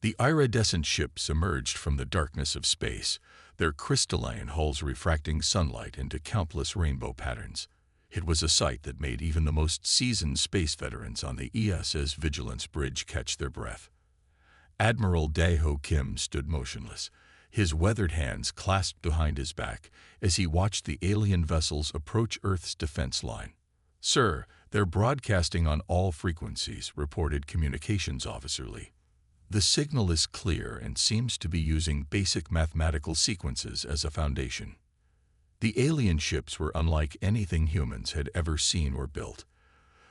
The iridescent ships emerged from the darkness of space, their crystalline hulls refracting sunlight into countless rainbow patterns. It was a sight that made even the most seasoned space veterans on the ESS Vigilance Bridge catch their breath. Admiral Daeho Kim stood motionless, his weathered hands clasped behind his back as he watched the alien vessels approach Earth's defense line. "Sir, they're broadcasting on all frequencies," reported Communications Officer Lee. "The signal is clear and seems to be using basic mathematical sequences as a foundation." The alien ships were unlike anything humans had ever seen or built.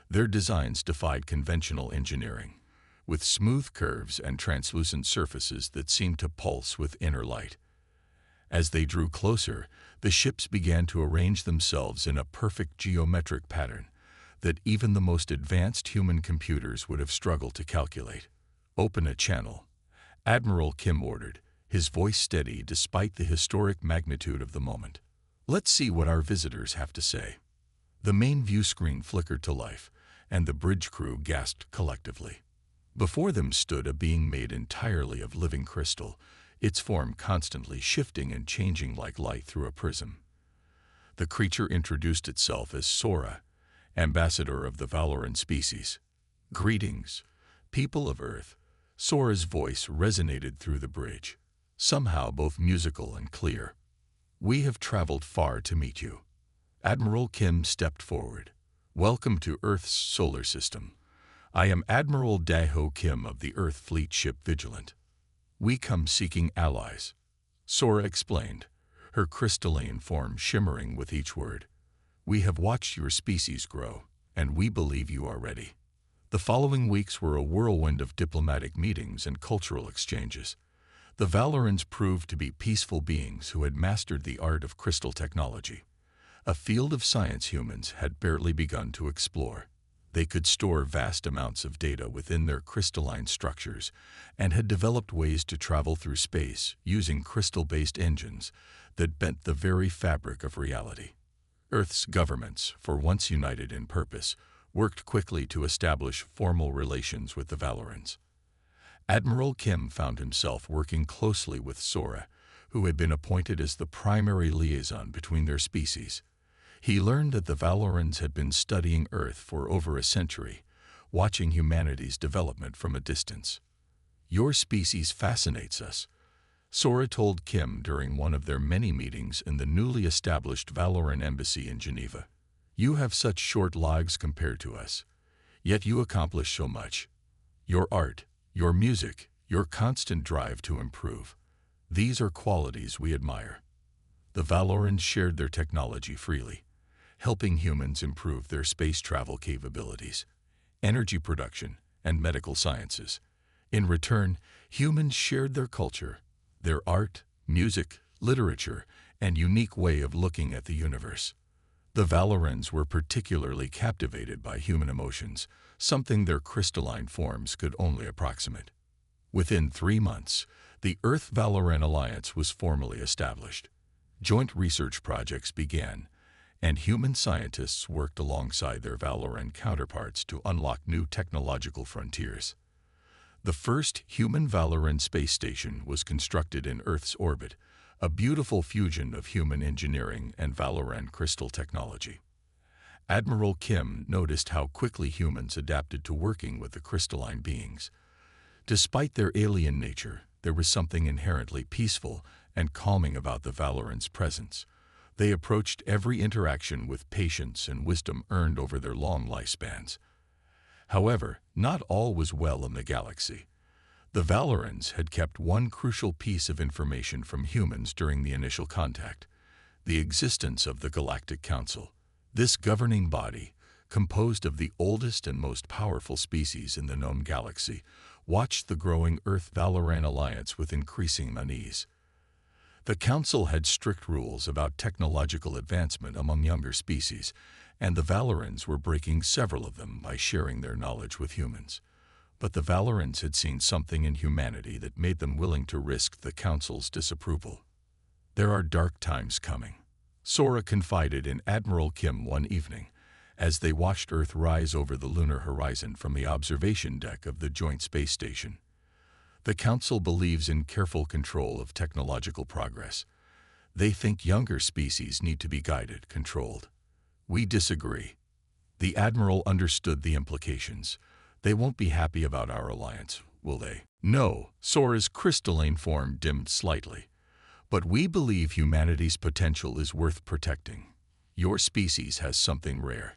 Their designs defied conventional engineering, with smooth curves and translucent surfaces that seemed to pulse with inner light. As they drew closer, the ships began to arrange themselves in a perfect geometric pattern that even the most advanced human computers would have struggled to calculate. "Open a channel," Admiral Kim ordered, his voice steady despite the historic magnitude of the moment. "Let's see what our visitors have to say." The main view screen flickered to life, and the bridge crew gasped collectively. Before them stood a being made entirely of living crystal, its form constantly shifting and changing like light through a prism. The creature introduced itself as Sora, ambassador of the Valoran species. "Greetings, people of Earth." Sora's voice resonated through the bridge, somehow both musical and clear. "We have traveled far to meet you." Admiral Kim stepped forward. "Welcome to Earth's solar system. I am Admiral Daeho Kim of the Earth Fleet Ship Vigilant. We come seeking allies," Sora explained, her crystalline form shimmering with each word. "We have watched your species grow, and we believe you are ready." The following weeks were a whirlwind of diplomatic meetings and cultural exchanges. The Valorans proved to be peaceful beings who had mastered the art of crystal technology, a field of science humans had barely begun to explore. They could store vast amounts of data within their crystalline structures and had developed ways to travel through space using crystal-based engines that bent the very fabric of reality. Earth's governments, for once united in purpose, worked quickly to establish formal relations with the Valorans. Admiral Kim found himself working closely with Sora, who had been appointed as the primary liaison between their species. He learned that the Valorans had been studying Earth for over a century, watching humanity's development from a distance. "Your species fascinates us," Sora told Kim during one of their many meetings in the newly established Valoran embassy in Geneva. "You have such short lives compared to us, yet you accomplish so much. Your art, your music, your constant drive to improve. These are qualities we admire." The Valorans shared their technology freely, helping humans improve their space travel capabilities, energy production, and medical sciences. In return, humans shared their culture, their art, music, literature, and unique way of looking at the universe. The Valorans were particularly captivated by human emotions, something their crystalline forms could only approximate. Within 3 months, the Earth-Valoran Alliance was formally established. Joint research projects began, and human scientists worked alongside their Valoran counterparts to unlock new technological frontiers. The first human Valoran space station was constructed in Earth's orbit, a beautiful fusion of human engineering and Valoran crystal technology. Admiral Kim noticed how quickly humans adapted to working with the crystalline beings. Despite their alien nature, there was something inherently peaceful and calming about the Valorans' presence. They approached every interaction with patience and wisdom earned over their long lifespans. However, not all was well in the galaxy. The Valorans had kept one crucial piece of information from humans during the initial contact: the existence of the Galactic Council. This governing body, composed of the oldest and most powerful species in the known galaxy, watched the growing Earth-Valoran alliance with increasing unease. The Council had strict rules about technological advancement among younger species, and the Valorans were breaking several of them by sharing their knowledge with humans. But the Valorans had seen something in humanity that made them willing to risk the Council's disapproval. "There are dark times coming," Sora confided in Admiral Kim one evening, as they watched Earth rise over the lunar horizon from the observation deck of the Joint Space Station. The Council believes in careful control of technological progress. They think younger species need to be guided, controlled. We disagree. The Admiral understood the implications. They won't be happy about our alliance, will they? No, Sora's crystalline form dimmed slightly. But we believe humanity's potential is worth protecting. Your species has something rare,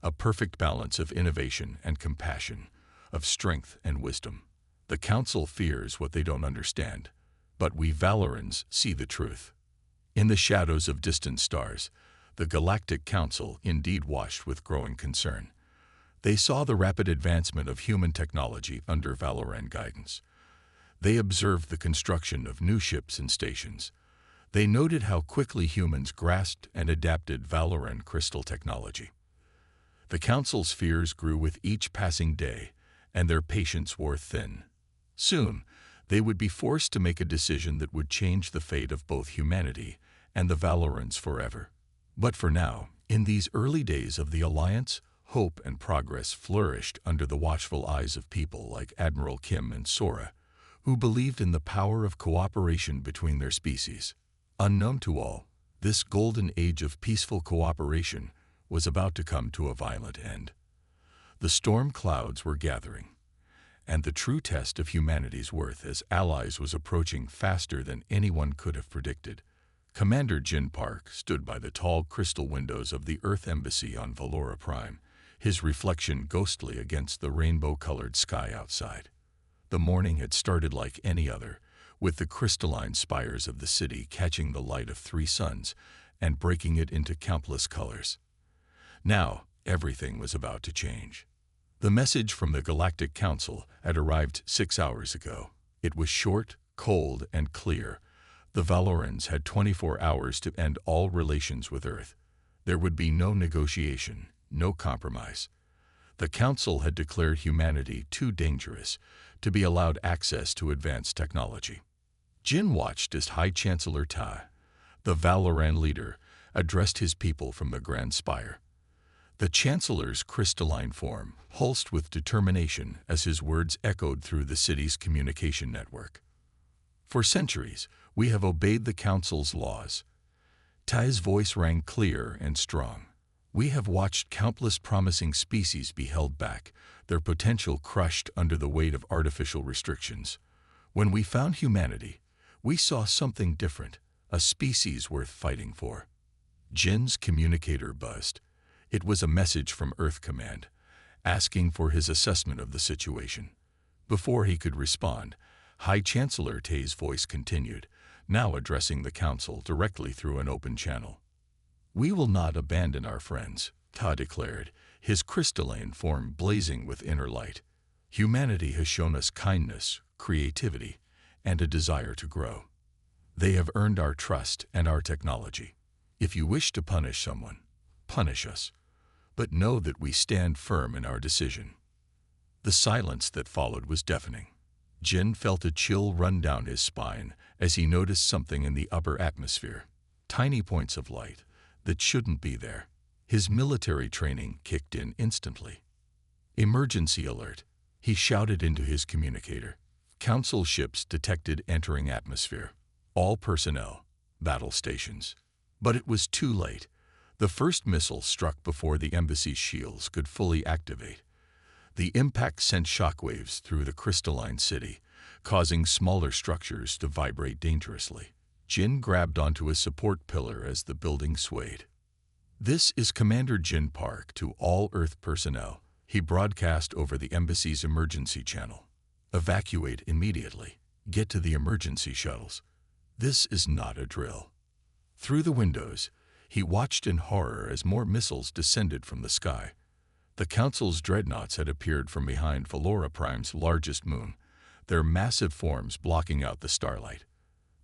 a perfect balance of innovation and compassion, of strength and wisdom. The Council fears what they don't understand, but we Valerans see the truth. In the shadows of distant stars, the Galactic Council indeed watched with growing concern. They saw the rapid advancement of human technology under Valoran guidance. They observed the construction of new ships and stations. They noted how quickly humans grasped and adapted Valoran crystal technology. The Council's fears grew with each passing day, and their patience wore thin. Soon, they would be forced to make a decision that would change the fate of both humanity and the Valorans forever. But for now, in these early days of the Alliance, hope and progress flourished under the watchful eyes of people like Admiral Kim and Sora, who believed in the power of cooperation between their species. Unknown to all, this golden age of peaceful cooperation was about to come to a violent end. The storm clouds were gathering, and the true test of humanity's worth as allies was approaching faster than anyone could have predicted. Commander Jin Park stood by the tall crystal windows of the Earth Embassy on Valora Prime, his reflection ghostly against the rainbow-colored sky outside. The morning had started like any other, with the crystalline spires of the city catching the light of 3 suns and breaking it into countless colors. Now, everything was about to change. The message from the Galactic Council had arrived 6 hours ago. It was short, cold, and clear. The Valorans had 24 hours to end all relations with Earth. There would be no negotiation, no compromise. The Council had declared humanity too dangerous to be allowed access to advanced technology. Jin watched as High Chancellor Ta, the Valoran leader, addressed his people from the Grand Spire. The Chancellor's crystalline form pulsed with determination as his words echoed through the city's communication network. For centuries, we have obeyed the Council's laws. Tai's voice rang clear and strong. We have watched countless promising species be held back, their potential crushed under the weight of artificial restrictions. When we found humanity, we saw something different, a species worth fighting for. Jin's communicator buzzed. It was a message from Earth Command, asking for his assessment of the situation. Before he could respond, High Chancellor Tai's voice continued, now addressing the Council directly through an open channel. We will not abandon our friends, Ta declared, his crystalline form blazing with inner light. Humanity has shown us kindness, creativity, and a desire to grow. They have earned our trust and our technology. If you wish to punish someone, punish us. But know that we stand firm in our decision. The silence that followed was deafening. Jin felt a chill run down his spine as he noticed something in the upper atmosphere. Tiny points of light that shouldn't be there. His military training kicked in instantly. Emergency alert, he shouted into his communicator. Council ships detected entering atmosphere. All personnel, battle stations. But it was too late. The first missile struck before the embassy's shields could fully activate. The impact sent shockwaves through the crystalline city, causing smaller structures to vibrate dangerously. Jin grabbed onto a support pillar as the building swayed. This is Commander Jin Park to all Earth personnel. He broadcast over the embassy's emergency channel. Evacuate immediately. Get to the emergency shuttles. This is not a drill. Through the windows, he watched in horror as more missiles descended from the sky. The Council's dreadnoughts had appeared from behind Valora Prime's largest moon, their massive forms blocking out the starlight.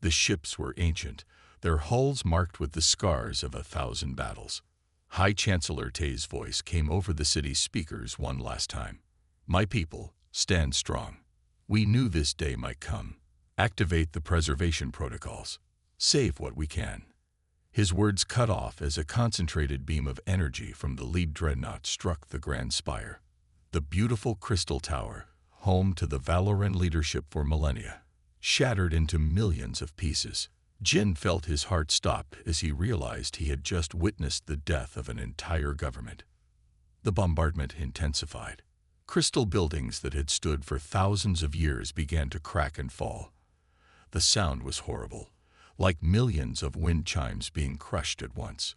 The ships were ancient, their hulls marked with the scars of 1,000 battles. High Chancellor Tai's voice came over the city's speakers one last time. My people, stand strong. We knew this day might come. Activate the preservation protocols. Save what we can. His words cut off as a concentrated beam of energy from the lead dreadnought struck the Grand Spire. The beautiful crystal tower, home to the Valoran leadership for millennia, shattered into millions of pieces. Jin felt his heart stop as he realized he had just witnessed the death of an entire government. The bombardment intensified. Crystal buildings that had stood for thousands of years began to crack and fall. The sound was horrible, like millions of wind chimes being crushed at once.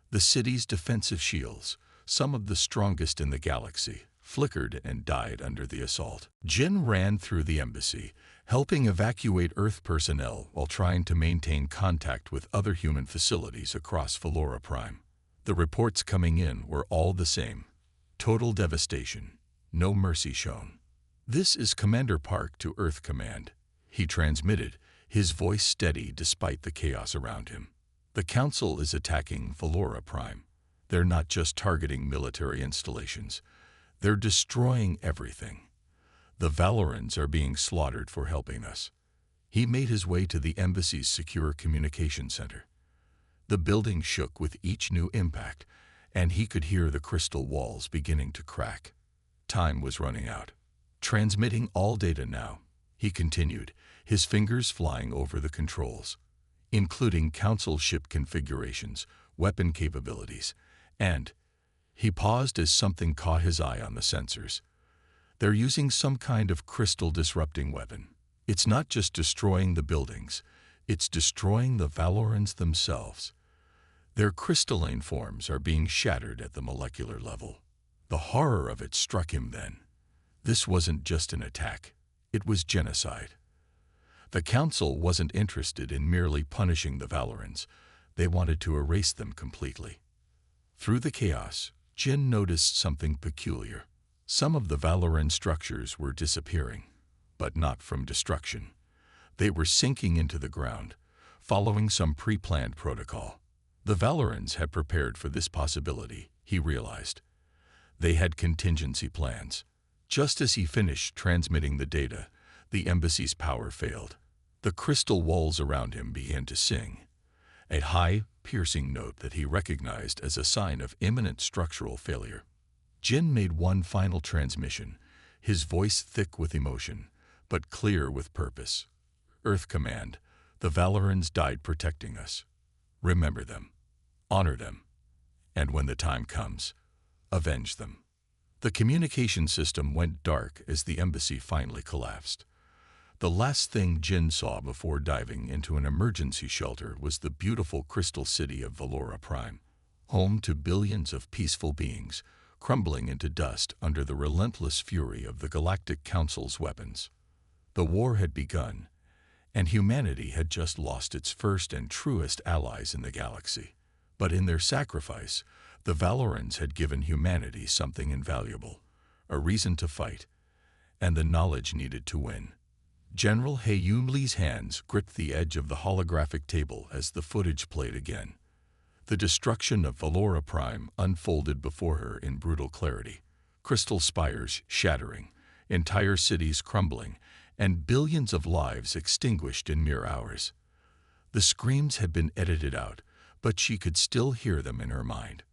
The city's defensive shields, some of the strongest in the galaxy, flickered and died under the assault. Jin ran through the embassy, helping evacuate Earth personnel while trying to maintain contact with other human facilities across Valoran Prime. The reports coming in were all the same. Total devastation. No mercy shown. "This is Commander Park to Earth Command," he transmitted, his voice steady despite the chaos around him. "The Council is attacking Valoran Prime. They're not just targeting military installations. They're destroying everything. The Valorans are being slaughtered for helping us." He made his way to the embassy's secure communication center. The building shook with each new impact, and he could hear the crystal walls beginning to crack. Time was running out. "Transmitting all data now," he continued, his fingers flying over the controls, including Council ship configurations, weapon capabilities, and he paused as something caught his eye on the sensors. "They're using some kind of crystal-disrupting weapon. It's not just destroying the buildings, it's destroying the Valorans themselves. Their crystalline forms are being shattered at the molecular level." The horror of it struck him then. This wasn't just an attack, it was genocide. The Council wasn't interested in merely punishing the Valorans, they wanted to erase them completely. Through the chaos, Jin noticed something peculiar. Some of the Valoran structures were disappearing, but not from destruction. They were sinking into the ground, following some pre-planned protocol. The Valorans had prepared for this possibility, he realized. They had contingency plans. Just as he finished transmitting the data, the embassy's power failed. The crystal walls around him began to sing, a high, piercing note that he recognized as a sign of imminent structural failure. Jin made one final transmission, his voice thick with emotion, but clear with purpose. "Earth Command, the Valorans died protecting us. Remember them, honor them, and when the time comes, avenge them." The communication system went dark as the embassy finally collapsed. The last thing Jin saw before diving into an emergency shelter was the beautiful crystal city of Valoran Prime, home to billions of peaceful beings, crumbling into dust under the relentless fury of the Galactic Council's weapons. The war had begun, and humanity had just lost its first and truest allies in the galaxy. But in their sacrifice, the Valorans had given humanity something invaluable, a reason to fight, and the knowledge needed to win. General Hayumli's hands gripped the edge of the holographic table as the footage played again. The destruction of Valoran Prime unfolded before her in brutal clarity. Crystal spires shattering, entire cities crumbling, and billions of lives extinguished in mere hours. The screams had been edited out, but she could still hear them in her mind.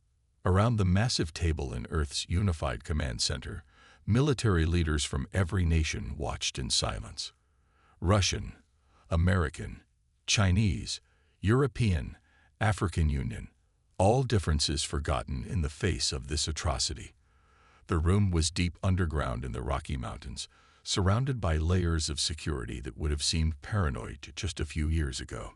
Around the massive table in Earth's unified command center, military leaders from every nation watched in silence. Russian, American, Chinese, European, African Union, all differences forgotten in the face of this atrocity. The room was deep underground in the Rocky Mountains, surrounded by layers of security that would have seemed paranoid just a few years ago.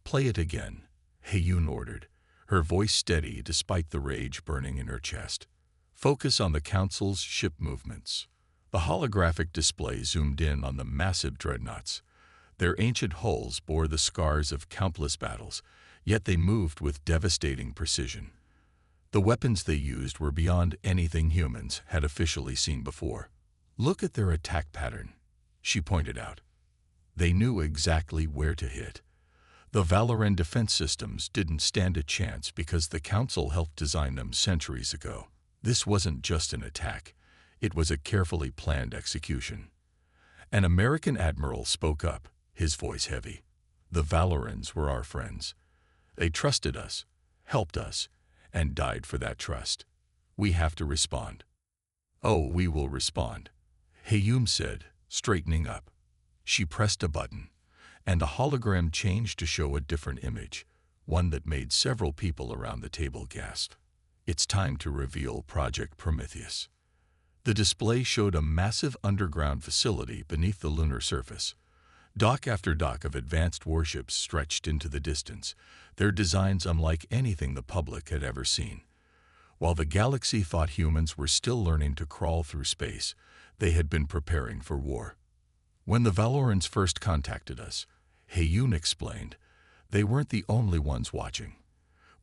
"Play it again," Hayun ordered, her voice steady despite the rage burning in her chest. "Focus on the Council's ship movements." The holographic display zoomed in on the massive dreadnoughts. Their ancient hulls bore the scars of countless battles, yet they moved with devastating precision. The weapons they used were beyond anything humans had officially seen before. "Look at their attack pattern," she pointed out. They knew exactly where to hit. The Valoran defense systems didn't stand a chance because the Council helped design them centuries ago. This wasn't just an attack, it was a carefully planned execution. An American admiral spoke up, his voice heavy. "The Valorans were our friends. They trusted us, helped us, and died for that trust. We have to respond." "Oh, we will respond," Hayum said, straightening up. She pressed a button, and a hologram changed to show a different image, one that made several people around the table gasp. It's time to reveal Project Prometheus. The display showed a massive underground facility beneath the lunar surface. Dock after dock of advanced warships stretched into the distance, their designs unlike anything the public had ever seen. While the galaxy thought humans were still learning to crawl through space, they had been preparing for war. When the Valorans first contacted us, Hayun explained, they weren't the only ones watching.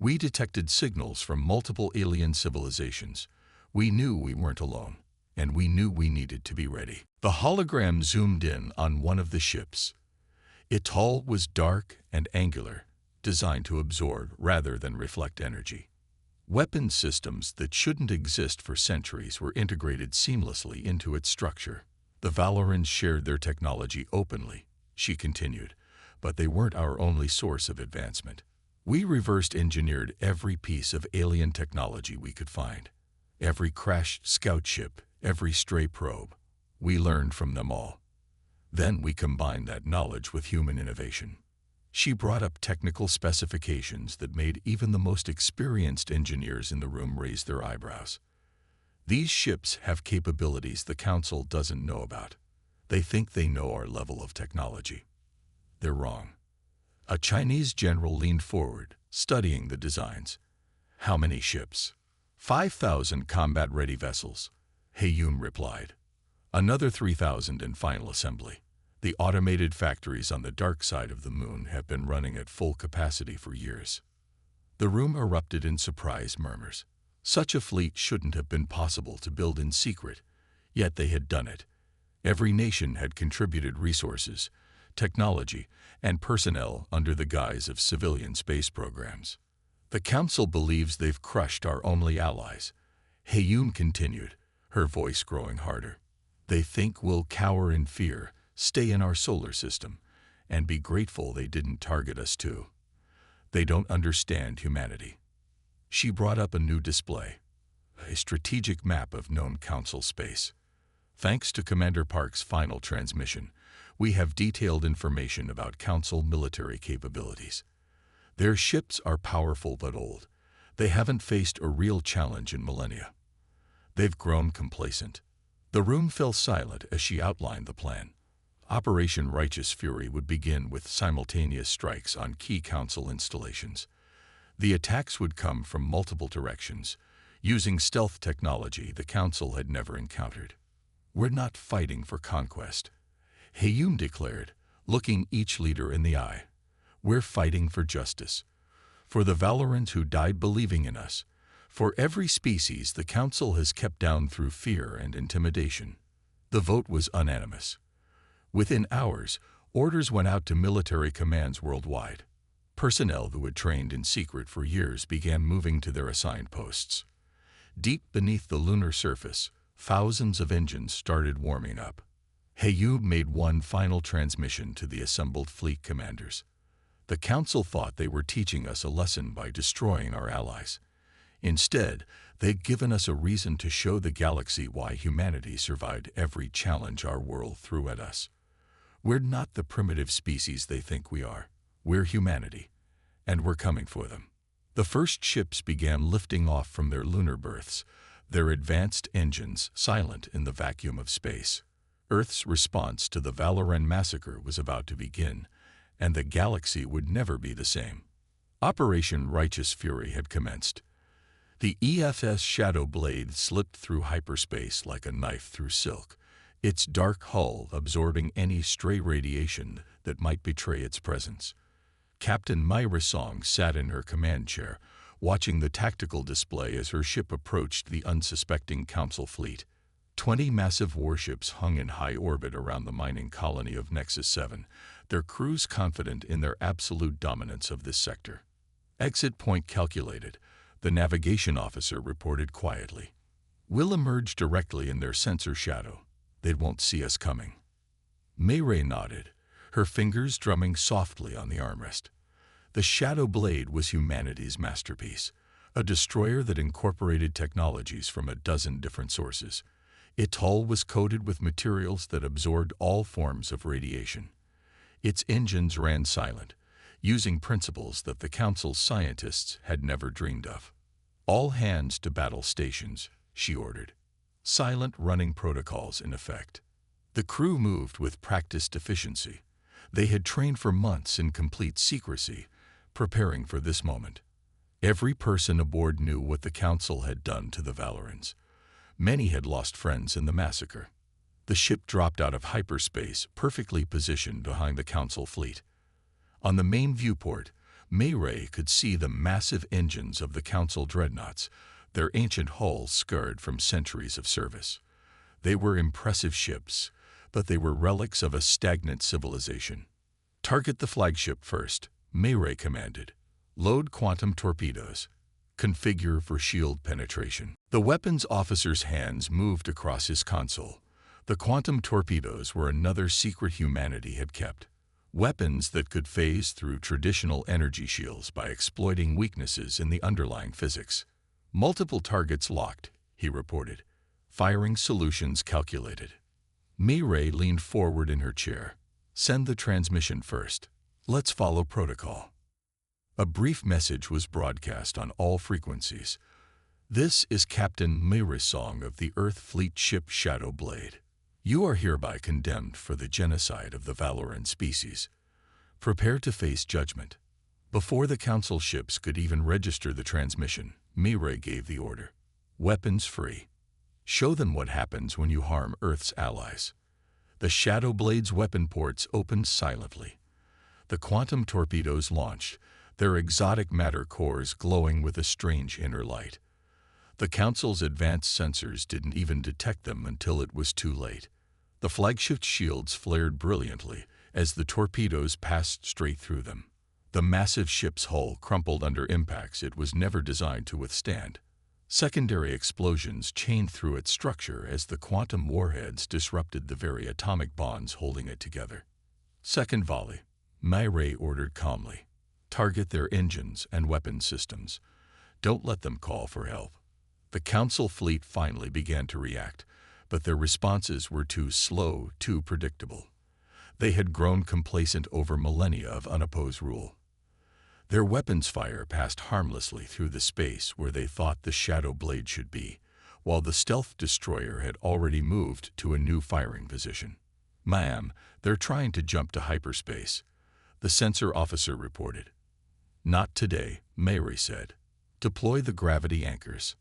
We detected signals from multiple alien civilizations. We knew we weren't alone, and we knew we needed to be ready. The hologram zoomed in on one of the ships. Its hull was dark and angular, designed to absorb rather than reflect energy. Weapon systems that shouldn't exist for centuries were integrated seamlessly into its structure. The Valorans shared their technology openly, she continued, but they weren't our only source of advancement. We reversed engineered every piece of alien technology we could find. Every crashed scout ship, every stray probe. We learned from them all. Then we combined that knowledge with human innovation. She brought up technical specifications that made even the most experienced engineers in the room raise their eyebrows. These ships have capabilities the Council doesn't know about. They think they know our level of technology. They're wrong. A Chinese general leaned forward, studying the designs. How many ships? 5,000 combat-ready vessels, Hayum replied. Another 3,000 in final assembly. The automated factories on the dark side of the moon have been running at full capacity for years. The room erupted in surprised murmurs. Such a fleet shouldn't have been possible to build in secret, yet they had done it. Every nation had contributed resources, technology, and personnel under the guise of civilian space programs. The Council believes they've crushed our only allies, Hayun continued, her voice growing harder. They think we'll cower in fear, stay in our solar system, and be grateful they didn't target us too. They don't understand humanity. She brought up a new display, a strategic map of known Council space. Thanks to Commander Park's final transmission, we have detailed information about Council military capabilities. Their ships are powerful but old. They haven't faced a real challenge in millennia. They've grown complacent. The room fell silent as she outlined the plan. Operation Righteous Fury would begin with simultaneous strikes on key Council installations. The attacks would come from multiple directions, using stealth technology the Council had never encountered. We're not fighting for conquest, Hayum declared, looking each leader in the eye. We're fighting for justice. For the Valorans who died believing in us. For every species the Council has kept down through fear and intimidation. The vote was unanimous. Within hours, orders went out to military commands worldwide. Personnel who had trained in secret for years began moving to their assigned posts. Deep beneath the lunar surface, thousands of engines started warming up. Hayum made one final transmission to the assembled fleet commanders. The Council thought they were teaching us a lesson by destroying our allies. Instead, they'd given us a reason to show the galaxy why humanity survived every challenge our world threw at us. We're not the primitive species they think we are. We're humanity, and we're coming for them. The first ships began lifting off from their lunar berths, their advanced engines silent in the vacuum of space. Earth's response to the Valoran massacre was about to begin, and the galaxy would never be the same. Operation Righteous Fury had commenced. The EFS Shadow Blade slipped through hyperspace like a knife through silk, its dark hull absorbing any stray radiation that might betray its presence. Captain Myra Song sat in her command chair, watching the tactical display as her ship approached the unsuspecting Council fleet. 20 massive warships hung in high orbit around the mining colony of Nexus 7, their crews confident in their absolute dominance of this sector. Exit point calculated, the navigation officer reported quietly. We'll emerge directly in their sensor shadow. They won't see us coming. Mayray nodded, her fingers drumming softly on the armrest. The Shadow Blade was humanity's masterpiece, a destroyer that incorporated technologies from a dozen different sources. Its hull was coated with materials that absorbed all forms of radiation. Its engines ran silent, using principles that the Council's scientists had never dreamed of. "All hands to battle stations," she ordered. Silent running protocols in effect. The crew moved with practiced efficiency. They had trained for months in complete secrecy, preparing for this moment. Every person aboard knew what the Council had done to the Valorans. Many had lost friends in the massacre. The ship dropped out of hyperspace, perfectly positioned behind the Council fleet. On the main viewport, Mayray could see the massive engines of the Council dreadnoughts, their ancient hulls scarred from centuries of service. They were impressive ships, but they were relics of a stagnant civilization. "Target the flagship first," Mayray commanded. "Load quantum torpedoes. Configure for shield penetration." The weapons officer's hands moved across his console. The quantum torpedoes were another secret humanity had kept. Weapons that could phase through traditional energy shields by exploiting weaknesses in the underlying physics. "Multiple targets locked," he reported. "Firing solutions calculated." Mayray leaned forward in her chair. "Send the transmission first. Let's follow protocol." A brief message was broadcast on all frequencies. "This is Captain Mayrisong of the Earth Fleet ship Shadow Blade. You are hereby condemned for the genocide of the Valoran species. Prepare to face judgment." Before the Council ships could even register the transmission, Mayray gave the order. "Weapons free. Show them what happens when you harm Earth's allies." The Shadow Blade's weapon ports opened silently. The quantum torpedoes launched, their exotic matter cores glowing with a strange inner light. The Council's advanced sensors didn't even detect them until it was too late. The flagship's shields flared brilliantly as the torpedoes passed straight through them. The massive ship's hull crumpled under impacts it was never designed to withstand. Secondary explosions chained through its structure as the quantum warheads disrupted the very atomic bonds holding it together. "Second volley," Mayray ordered calmly. "Target their engines and weapon systems. Don't let them call for help." The Council fleet finally began to react, but their responses were too slow, too predictable. They had grown complacent over millennia of unopposed rule. Their weapons fire passed harmlessly through the space where they thought the Shadow Blade should be, while the stealth destroyer had already moved to a new firing position. "Ma'am, they're trying to jump to hyperspace," the sensor officer reported. "Not today," Mayray said. "Deploy the gravity anchors."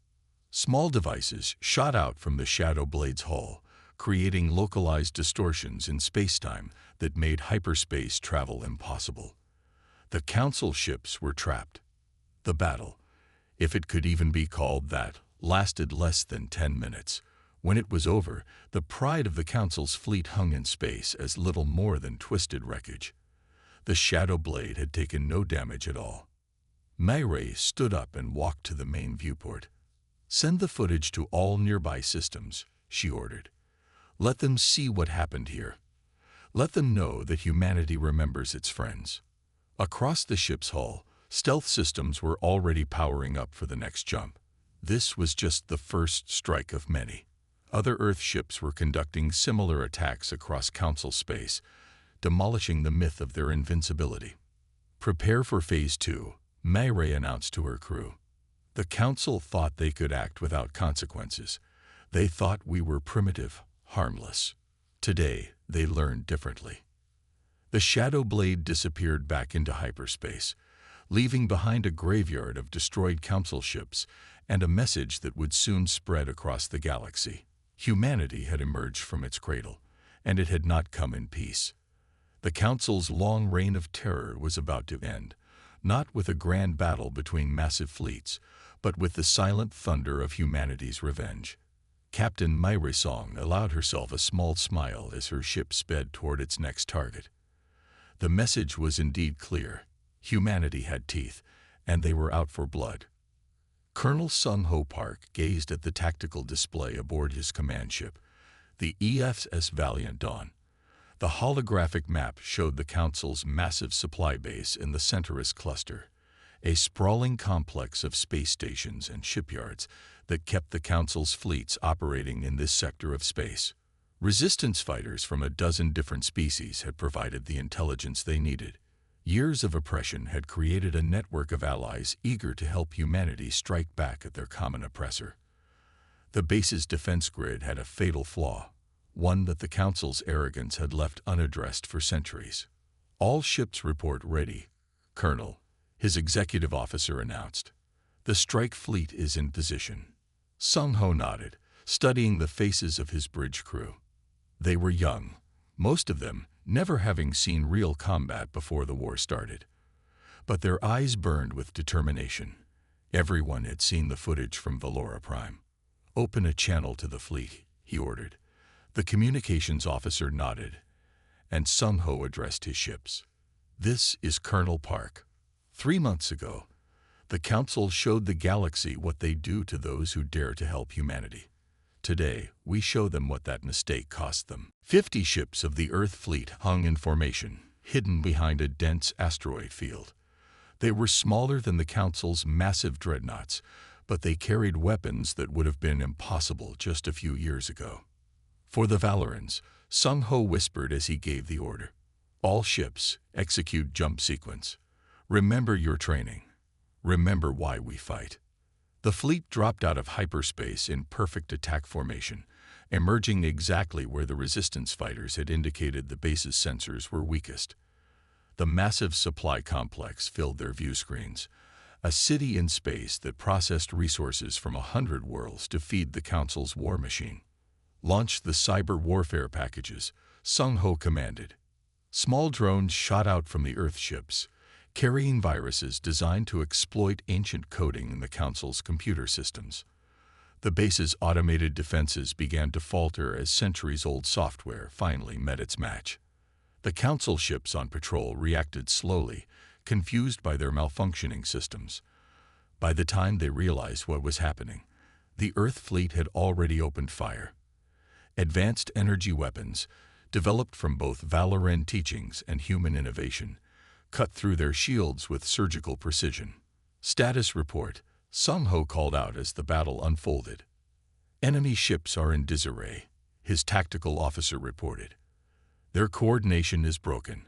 Small devices shot out from the Shadow Blade's hull, creating localized distortions in spacetime that made hyperspace travel impossible. The Council ships were trapped. The battle, if it could even be called that, lasted less than 10 minutes. When it was over, the pride of the Council's fleet hung in space as little more than twisted wreckage. The Shadow Blade had taken no damage at all. Mayray stood up and walked to the main viewport. "Send the footage to all nearby systems," she ordered. "Let them see what happened here. Let them know that humanity remembers its friends." Across the ship's hull, stealth systems were already powering up for the next jump. This was just the first strike of many. Other Earth ships were conducting similar attacks across Council space, demolishing the myth of their invincibility. "Prepare for Phase 2, Mayray announced to her crew. The Council thought they could act without consequences. They thought we were primitive, harmless. Today, they learned differently. The Shadow Blade disappeared back into hyperspace, leaving behind a graveyard of destroyed Council ships and a message that would soon spread across the galaxy. Humanity had emerged from its cradle, and it had not come in peace. The Council's long reign of terror was about to end, not with a grand battle between massive fleets, but with the silent thunder of humanity's revenge. Captain Mayrisong allowed herself a small smile as her ship sped toward its next target. The message was indeed clear. Humanity had teeth, and they were out for blood. Colonel Sung Ho Park gazed at the tactical display aboard his command ship, the EFS Valiant Dawn. The holographic map showed the Council's massive supply base in the Centaurus cluster, a sprawling complex of space stations and shipyards that kept the Council's fleets operating in this sector of space. Resistance fighters from a dozen different species had provided the intelligence they needed. Years of oppression had created a network of allies eager to help humanity strike back at their common oppressor. The base's defense grid had a fatal flaw, one that the Council's arrogance had left unaddressed for centuries. "All ships report ready, Colonel," his executive officer announced. "The strike fleet is in position." Sung Ho nodded, studying the faces of his bridge crew. They were young, most of them never having seen real combat before the war started. But their eyes burned with determination. Everyone had seen the footage from Valoran Prime. "Open a channel to the fleet," he ordered. The communications officer nodded, and Sung Ho addressed his ships. "This is Colonel Park. 3 months ago, the Council showed the galaxy what they do to those who dare to help humanity. Today, we show them what that mistake cost them." 50 ships of the Earth fleet hung in formation, hidden behind a dense asteroid field. They were smaller than the Council's massive dreadnoughts, but they carried weapons that would have been impossible just a few years ago. "For the Valerins," Sung Ho whispered as he gave the order. "All ships, execute jump sequence. Remember your training. Remember why we fight." The fleet dropped out of hyperspace in perfect attack formation, emerging exactly where the resistance fighters had indicated the base's sensors were weakest. The massive supply complex filled their view screens, a city in space that processed resources from 100 worlds to feed the Council's war machine. "Launch the cyber warfare packages," Sung Ho commanded. Small drones shot out from the Earth ships, carrying viruses designed to exploit ancient coding in the Council's computer systems. The base's automated defenses began to falter as centuries-old software finally met its match. The Council ships on patrol reacted slowly, confused by their malfunctioning systems. By the time they realized what was happening, the Earth fleet had already opened fire. Advanced energy weapons, developed from both Valoran teachings and human innovation, cut through their shields with surgical precision. "Status report," Sung Ho called out as the battle unfolded. "Enemy ships are in disarray," his tactical officer reported. "Their coordination is broken.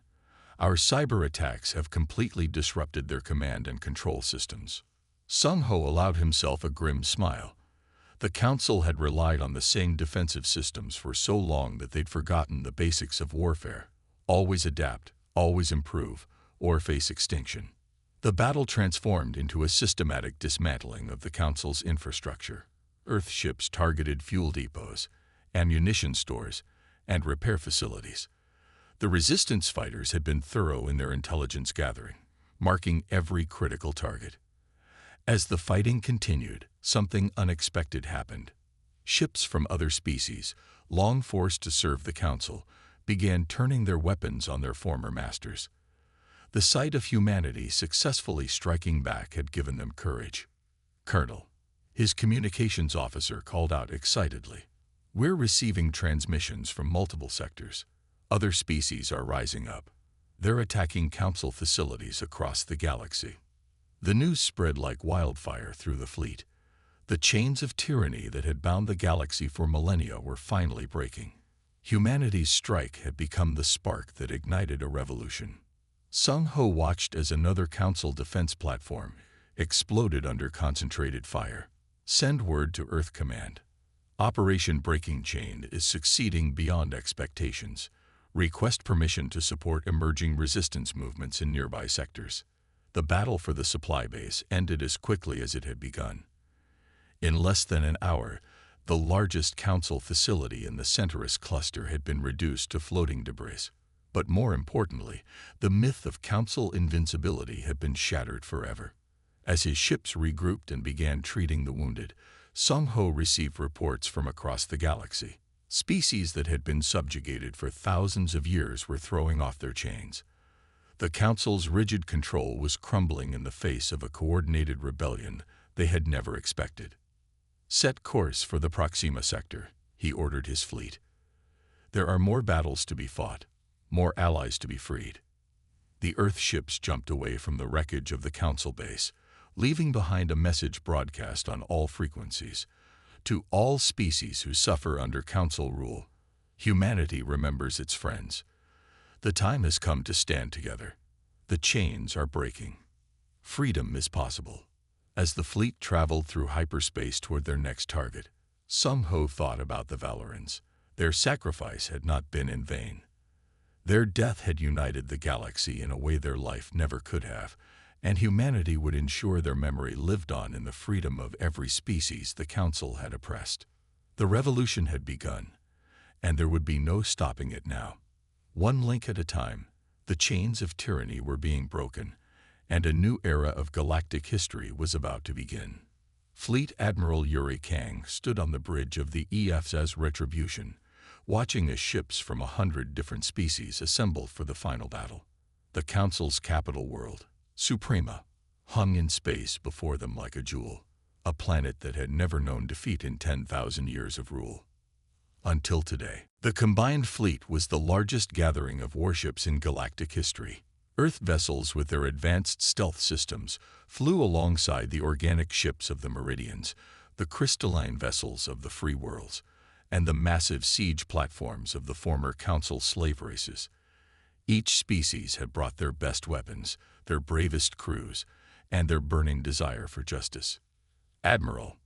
Our cyber attacks have completely disrupted their command and control systems." Sung Ho allowed himself a grim smile. The Council had relied on the same defensive systems for so long that they'd forgotten the basics of warfare. Always adapt, always improve, or face extinction. The battle transformed into a systematic dismantling of the Council's infrastructure. Earth ships targeted fuel depots, ammunition stores, and repair facilities. The resistance fighters had been thorough in their intelligence gathering, marking every critical target. As the fighting continued, something unexpected happened. Ships from other species, long forced to serve the Council, began turning their weapons on their former masters. The sight of humanity successfully striking back had given them courage. "Colonel," his communications officer called out excitedly, "we're receiving transmissions from multiple sectors. Other species are rising up. They're attacking Council facilities across the galaxy." The news spread like wildfire through the fleet. The chains of tyranny that had bound the galaxy for millennia were finally breaking. Humanity's strike had become the spark that ignited a revolution. Sung Ho watched as another Council defense platform exploded under concentrated fire. "Send word to Earth Command. Operation Breaking Chain is succeeding beyond expectations. Request permission to support emerging resistance movements in nearby sectors." The battle for the supply base ended as quickly as it had begun. In less than an hour, the largest Council facility in the Centaurus cluster had been reduced to floating debris. But more importantly, the myth of Council invincibility had been shattered forever. As his ships regrouped and began treating the wounded, Sung Ho received reports from across the galaxy. Species that had been subjugated for thousands of years were throwing off their chains. The Council's rigid control was crumbling in the face of a coordinated rebellion they had never expected. "Set course for the Proxima sector," he ordered his fleet. "There are more battles to be fought, more allies to be freed." The Earth ships jumped away from the wreckage of the Council base, leaving behind a message broadcast on all frequencies. To all species who suffer under Council rule, humanity remembers its friends. The time has come to stand together. The chains are breaking. Freedom is possible. As the fleet traveled through hyperspace toward their next target, some thought about the Valorans. Their sacrifice had not been in vain. Their death had united the galaxy in a way their life never could have, and humanity would ensure their memory lived on in the freedom of every species the Council had oppressed. The revolution had begun, and there would be no stopping it now. One link at a time, the chains of tyranny were being broken, and a new era of galactic history was about to begin. Fleet Admiral Yuri Kang stood on the bridge of the EF's Retribution, watching as ships from 100 different species assembled for the final battle. The Council's capital world, Suprema, hung in space before them like a jewel, a planet that had never known defeat in 10,000 years of rule. Until today, the combined fleet was the largest gathering of warships in galactic history. Earth vessels with their advanced stealth systems flew alongside the organic ships of the Meridians, the crystalline vessels of the free worlds, and the massive siege platforms of the former Council slave races. Each species had brought their best weapons, their bravest crews, and their burning desire for justice. Admiral,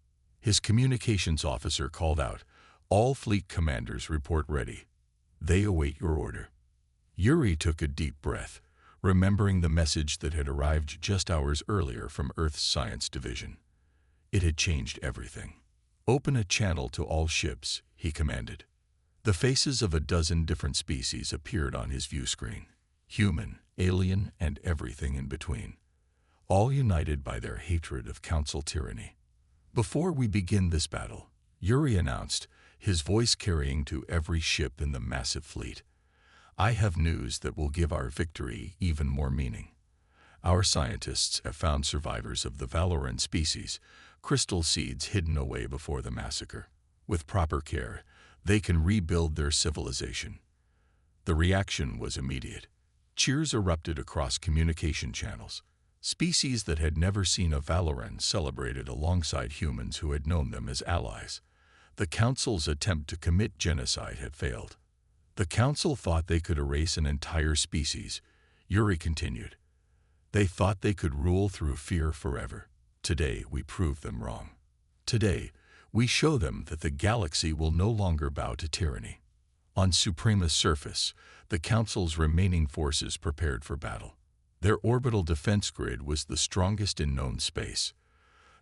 his communications officer called out, "All fleet commanders report ready. They await your order." Yuri took a deep breath, remembering the message that had arrived just hours earlier from Earth's Science Division. It had changed everything. "Open a channel to all ships," he commanded. The faces of a dozen different species appeared on his view screen. Human, alien, and everything in between. All united by their hatred of Council tyranny. "Before we begin this battle," Yuri announced, his voice carrying to every ship in the massive fleet, "I have news that will give our victory even more meaning. Our scientists have found survivors of the Valoran species, crystal seeds hidden away before the massacre. With proper care, they can rebuild their civilization." The reaction was immediate. Cheers erupted across communication channels. Species that had never seen a Valoran celebrated alongside humans who had known them as allies. The Council's attempt to commit genocide had failed. The Council thought they could erase an entire species, Yuri continued. They thought they could rule through fear forever. Today, we prove them wrong. Today, we show them that the galaxy will no longer bow to tyranny. On Suprema's surface, the Council's remaining forces prepared for battle. Their orbital defense grid was the strongest in known space.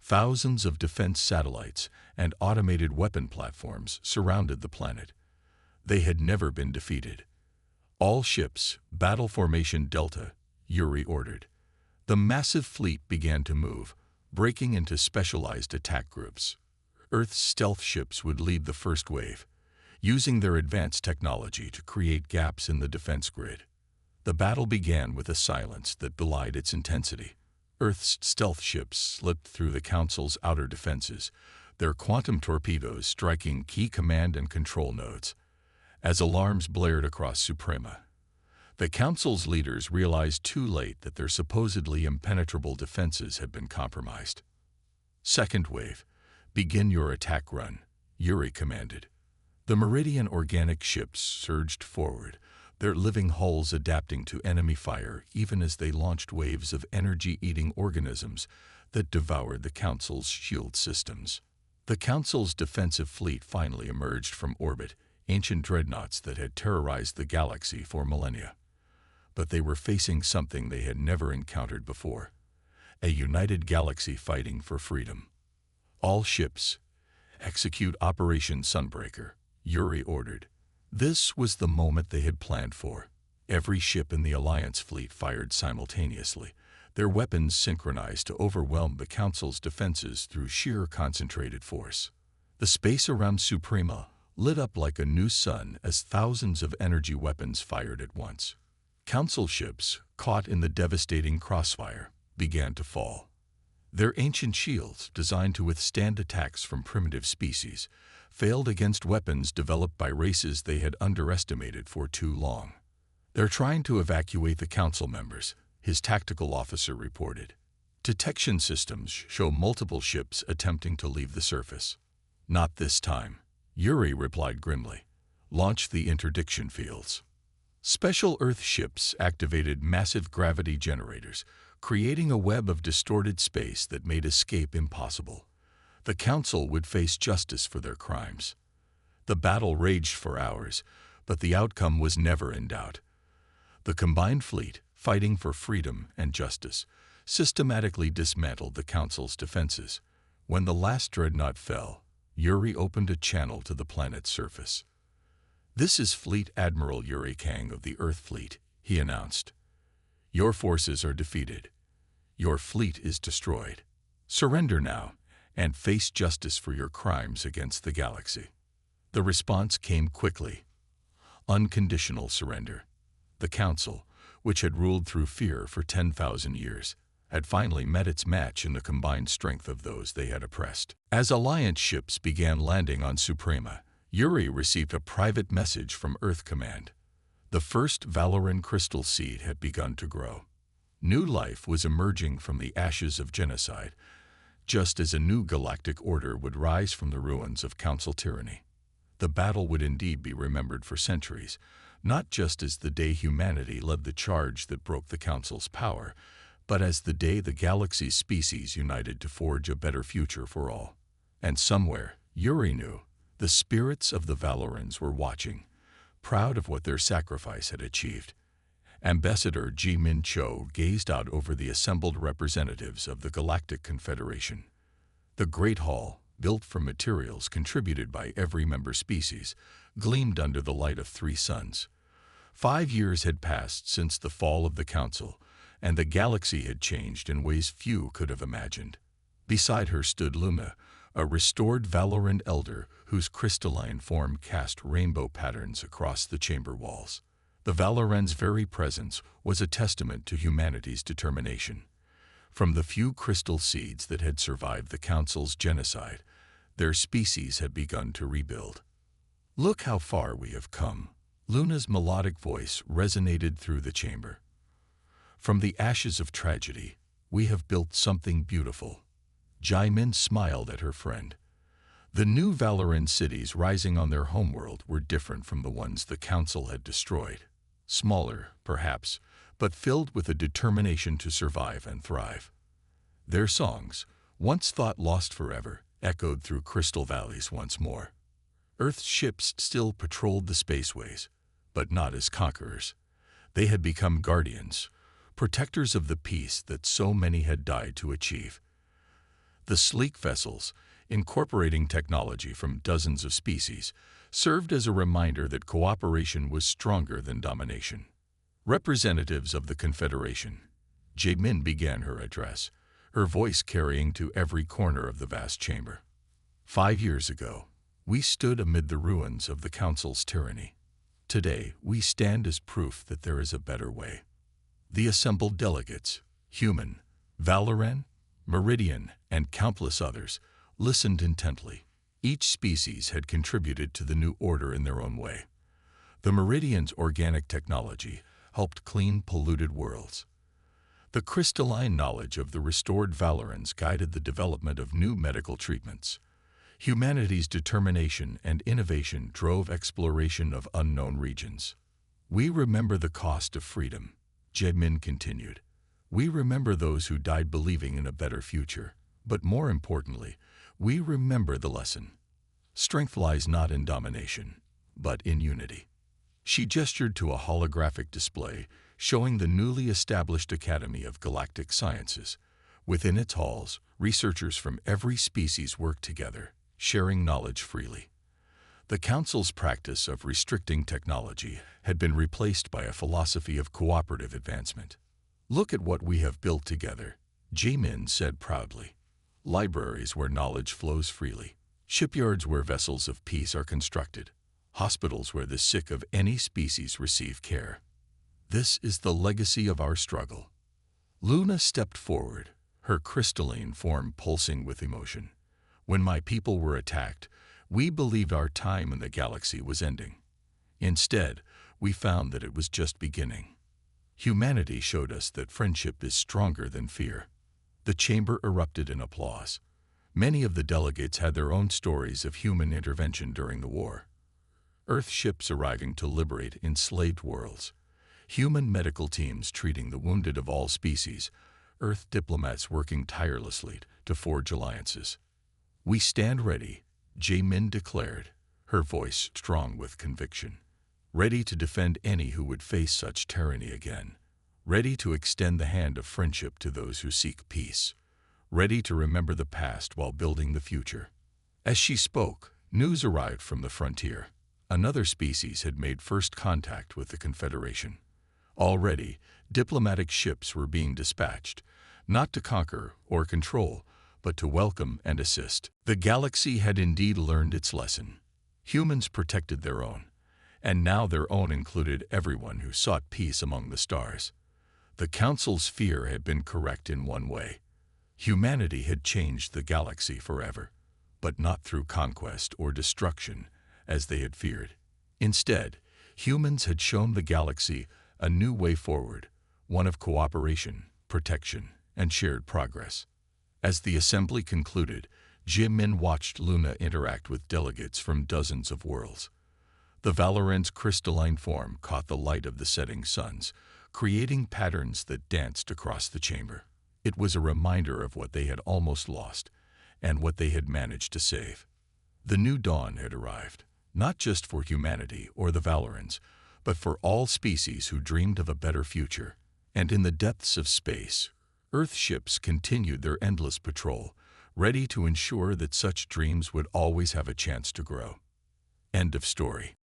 Thousands of defense satellites and automated weapon platforms surrounded the planet. They had never been defeated. "All ships, battle formation Delta," Yuri ordered. The massive fleet began to move, breaking into specialized attack groups. Earth's stealth ships would lead the first wave, using their advanced technology to create gaps in the defense grid. The battle began with a silence that belied its intensity. Earth's stealth ships slipped through the Council's outer defenses, their quantum torpedoes striking key command and control nodes. As alarms blared across Suprema, the Council's leaders realized too late that their supposedly impenetrable defenses had been compromised. "Second wave, begin your attack run," Yuri commanded. The Meridian organic ships surged forward, their living hulls adapting to enemy fire even as they launched waves of energy-eating organisms that devoured the Council's shield systems. The Council's defensive fleet finally emerged from orbit, ancient dreadnoughts that had terrorized the galaxy for millennia. But they were facing something they had never encountered before: a united galaxy fighting for freedom. "All ships, execute Operation Sunbreaker," Yuri ordered. This was the moment they had planned for. Every ship in the Alliance fleet fired simultaneously, their weapons synchronized to overwhelm the Council's defenses through sheer concentrated force. The space around Suprema lit up like a new sun as thousands of energy weapons fired at once. Council ships, caught in the devastating crossfire, began to fall. Their ancient shields, designed to withstand attacks from primitive species, failed against weapons developed by races they had underestimated for too long. "They're trying to evacuate the Council members," his tactical officer reported. Detection systems show multiple ships attempting to leave the surface. Not this time, Yuri replied grimly. Launch the interdiction fields. Special Earth ships activated massive gravity generators, creating a web of distorted space that made escape impossible. The Council would face justice for their crimes. The battle raged for hours, but the outcome was never in doubt. The combined fleet, fighting for freedom and justice, systematically dismantled the Council's defenses. When the last dreadnought fell, Yuri opened a channel to the planet's surface. "This is Fleet Admiral Yuri Kang of the Earth Fleet," he announced. "Your forces are defeated. Your fleet is destroyed. Surrender now and face justice for your crimes against the galaxy." The response came quickly. Unconditional surrender. The Council, which had ruled through fear for 10,000 years, had finally met its match in the combined strength of those they had oppressed. As Alliance ships began landing on Suprema, Yuri received a private message from Earth Command. The first Valoran crystal seed had begun to grow. New life was emerging from the ashes of genocide, just as a new galactic order would rise from the ruins of Council tyranny. The battle would indeed be remembered for centuries, not just as the day humanity led the charge that broke the Council's power, but as the day the galaxy's species united to forge a better future for all. And somewhere, Yuri knew, the spirits of the Valorans were watching, proud of what their sacrifice had achieved. Ambassador Ji-Min Cho gazed out over the assembled representatives of the Galactic Confederation. The Great Hall, built from materials contributed by every member species, gleamed under the light of 3 suns. 5 years had passed since the fall of the Council, and the galaxy had changed in ways few could have imagined. Beside her stood Luna, a restored Valoran elder whose crystalline form cast rainbow patterns across the chamber walls. The Valoran's very presence was a testament to humanity's determination. From the few crystal seeds that had survived the Council's genocide, their species had begun to rebuild. "Look how far we have come." Luna's melodic voice resonated through the chamber. "From the ashes of tragedy, we have built something beautiful." Ji-Min smiled at her friend. The new Valoran cities rising on their homeworld were different from the ones the Council had destroyed. Smaller, perhaps, but filled with a determination to survive and thrive. Their songs, once thought lost forever, echoed through crystal valleys once more. Earth's ships still patrolled the spaceways, but not as conquerors. They had become guardians, protectors of the peace that so many had died to achieve. The sleek vessels, incorporating technology from dozens of species, served as a reminder that cooperation was stronger than domination. Representatives of the Confederation, Ji-Min began her address, her voice carrying to every corner of the vast chamber. 5 years ago, we stood amid the ruins of the Council's tyranny. Today, we stand as proof that there is a better way. The assembled delegates, human, Valoran, Meridian, and countless others, listened intently. Each species had contributed to the new order in their own way. The Meridian's organic technology helped clean polluted worlds. The crystalline knowledge of the restored Valorans guided the development of new medical treatments. Humanity's determination and innovation drove exploration of unknown regions. "We remember the cost of freedom," Ji-Min continued. "We remember those who died believing in a better future. But more importantly, we remember the lesson. Strength lies not in domination, but in unity." She gestured to a holographic display showing the newly established Academy of Galactic Sciences. Within its halls, researchers from every species worked together, sharing knowledge freely. The Council's practice of restricting technology had been replaced by a philosophy of cooperative advancement. "Look at what we have built together," Ji-Min said proudly. "Libraries where knowledge flows freely, shipyards where vessels of peace are constructed, hospitals where the sick of any species receive care. This is the legacy of our struggle." Luna stepped forward, her crystalline form pulsing with emotion. "When my people were attacked, we believed our time in the galaxy was ending. Instead, we found that it was just beginning. Humanity showed us that friendship is stronger than fear. The chamber erupted in applause. Many of the delegates had their own stories of human intervention during the war. Earth ships arriving to liberate enslaved worlds, human medical teams treating the wounded of all species, Earth diplomats working tirelessly to forge alliances. "We stand ready," Jae-min declared, her voice strong with conviction. "Ready to defend any who would face such tyranny again. Ready to extend the hand of friendship to those who seek peace. Ready to remember the past while building the future." As she spoke, news arrived from the frontier. Another species had made first contact with the Confederation. Already, diplomatic ships were being dispatched, not to conquer or control, but to welcome and assist. The galaxy had indeed learned its lesson. Humans protected their own, and now their own included everyone who sought peace among the stars. The Council's fear had been correct in one way. Humanity had changed the galaxy forever, but not through conquest or destruction, as they had feared. Instead, humans had shown the galaxy a new way forward, one of cooperation, protection, and shared progress. As the assembly concluded, Jae-min watched Luna interact with delegates from dozens of worlds. The Valoran's crystalline form caught the light of the setting suns, creating patterns that danced across the chamber. It was a reminder of what they had almost lost and what they had managed to save. The new dawn had arrived, not just for humanity or the Valorans, but for all species who dreamed of a better future. And in the depths of space, Earth ships continued their endless patrol, ready to ensure that such dreams would always have a chance to grow. End of story.